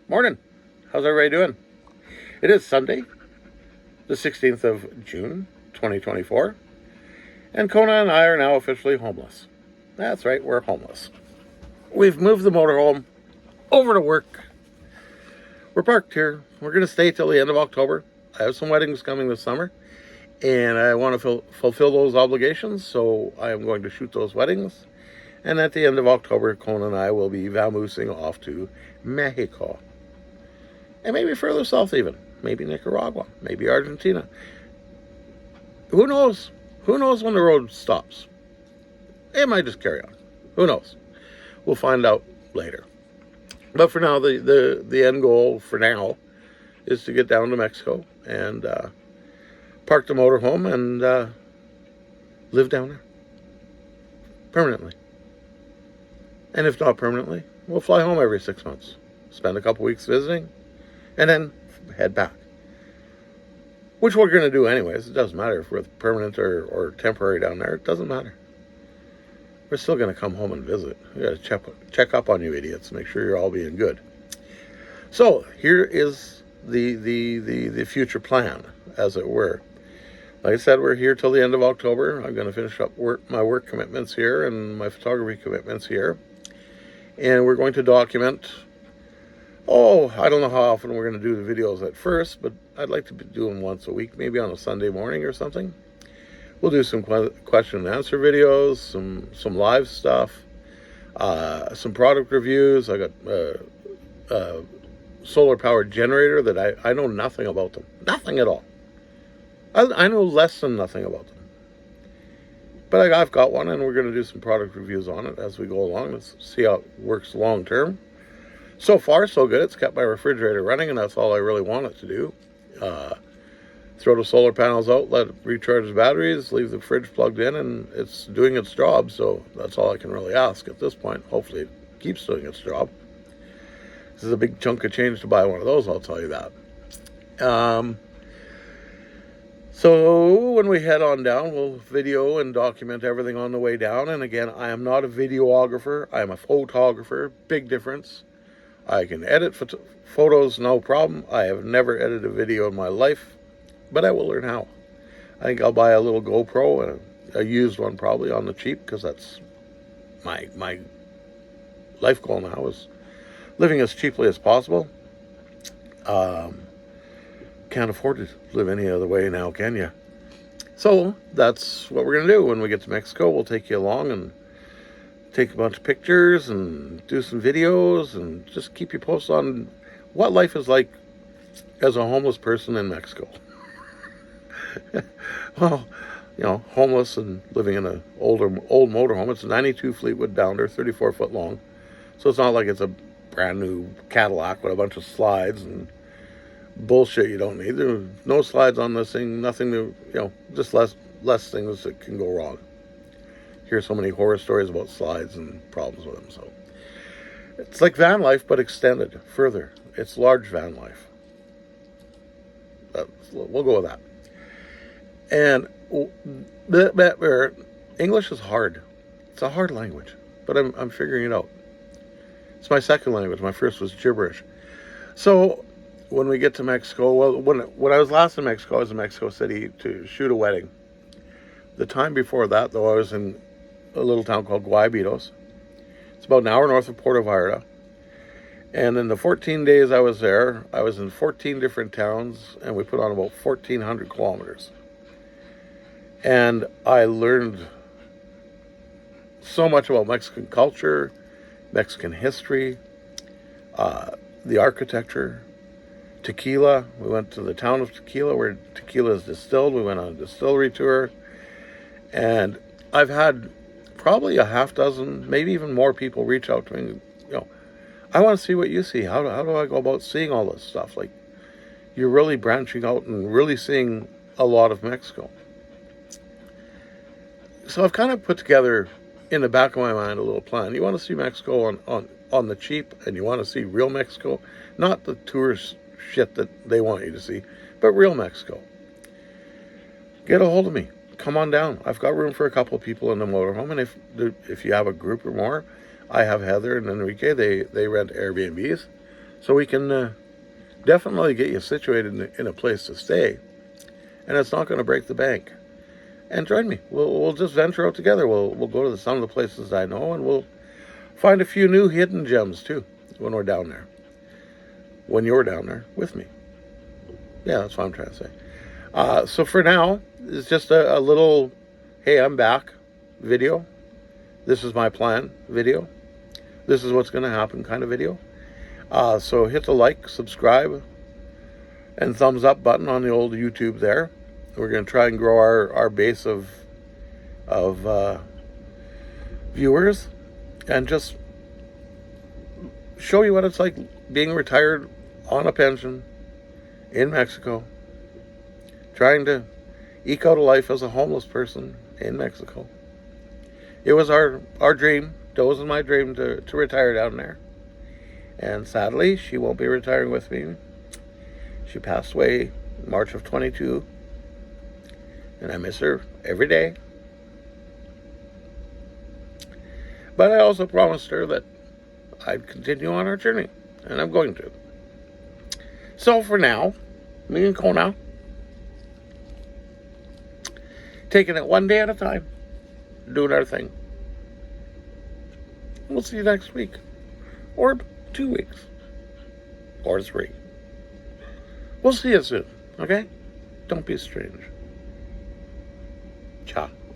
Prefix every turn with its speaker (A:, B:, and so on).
A: Morning. How's everybody doing? It is Sunday, the 16th of June, 2024, and Kona and I are now officially homeless. That's right, we're homeless. We've moved the motorhome over to work. We're parked here. We're going to stay till the end of October. I have some weddings coming this summer, and I want to fulfill those obligations, so I am going to shoot those weddings. And at the end of October, Kona and I will be vamoosing off to Mexico. And maybe further south even. Maybe Nicaragua. Maybe Argentina. Who knows? Who knows when the road stops? It might just carry on. Who knows? We'll find out later. But for now, the end goal for now is to get down to Mexico and park the motorhome and live down there. Permanently. And if not permanently, we'll fly home every 6 months. Spend a couple weeks visiting. And then head back. Which we're going to do anyways. It doesn't matter if we're permanent or temporary down there. It doesn't matter. We're still going to come home and visit. We got to check up on you idiots. Make sure you're all being good. So here is the future plan, as it were. Like I said, we're here till the end of October. I'm going to finish up my work commitments here and my photography commitments here. And we're going to document... I don't know how often we're going to do the videos at first, but I'd like to do them once a week, maybe on a Sunday morning or something. We'll do some question and answer videos, some live stuff, some product reviews. I got a solar-powered generator that I know nothing about them. Nothing at all. I know less than nothing about them. But I've got one, and we're going to do some product reviews on it as we go along. Let's see how it works long-term. So far, so good. It's kept my refrigerator running, and that's all I really want it to do. Throw the solar panels out, let it recharge the batteries, leave the fridge plugged in, and it's doing its job. So that's all I can really ask at this point. Hopefully it keeps doing its job. This is a big chunk of change to buy one of those, I'll tell you that. So when we head on down, we'll video and document everything on the way down. And again, I am not a videographer. I am a photographer. Big difference. I can edit photos, no problem. I have never edited a video in my life, but I will learn how. I think I'll buy a little GoPro, a used one probably on the cheap, because that's my life goal now is living as cheaply as possible. Can't afford to live any other way now, can you? So that's what we're going to do. When we get to Mexico, we'll take you along and take a bunch of pictures and do some videos and just keep you posted on what life is like as a homeless person in Mexico. Well, homeless and living in an old motorhome. It's a 92 Fleetwood Downer, 34 foot long. So it's not like it's a brand new Cadillac with a bunch of slides and bullshit you don't need. There are no slides on this thing, nothing to, just less things that can go wrong. Hear so many horror stories about slides and problems with them. So it's like van life, but extended further. It's large van life. We'll go with that. And English is hard. It's a hard language, but I'm figuring it out. It's my second language. My first was gibberish. So when we get to Mexico, when I was last in Mexico, I was in Mexico City to shoot a wedding. The time before that, though, I was in a little town called Guaybitos. It's about an hour north of Puerto Vallarta. And in the 14 days I was there, I was in 14 different towns, and we put on about 1,400 kilometers. And I learned so much about Mexican culture, Mexican history, the architecture, tequila. We went to the town of Tequila where tequila is distilled. We went on a distillery tour. And I've had probably a half dozen, maybe even more people reach out to me. I want to see what you see. How do I go about seeing all this stuff? Like, you're really branching out and really seeing a lot of Mexico. So I've kind of put together in the back of my mind a little plan. You want to see Mexico on the cheap, and you want to see real Mexico, not the tourist shit that they want you to see, but real Mexico. Get a hold of me. Come on down. I've got room for a couple of people in the motorhome, and if you have a group or more, I have Heather and Enrique. They rent Airbnbs, So we can definitely get you situated in a place to stay. And it's not going to break the bank. And join me. We'll just venture out together. We'll go to some of the places I know, and we'll find a few new hidden gems too when we're down there. When you're down there with me. Yeah, that's what I'm trying to say. So for now, it's just a little, hey, I'm back video. This is my plan video. This is what's going to happen kind of video. So hit the like, subscribe, and thumbs up button on the old YouTube there. We're going to try and grow our base of viewers and just show you what it's like being retired on a pension in Mexico, trying to eke out a life as a homeless person in Mexico. It was our dream, Doe's and my dream, to retire down there. And sadly, she won't be retiring with me. She passed away in March of 22. And I miss her every day. But I also promised her that I'd continue on our journey. And I'm going to. So for now, me and Kona, taking it one day at a time, doing our thing. We'll see you next week. Or 2 weeks. Or 3. We'll see you soon, okay? Don't be strange. Ciao.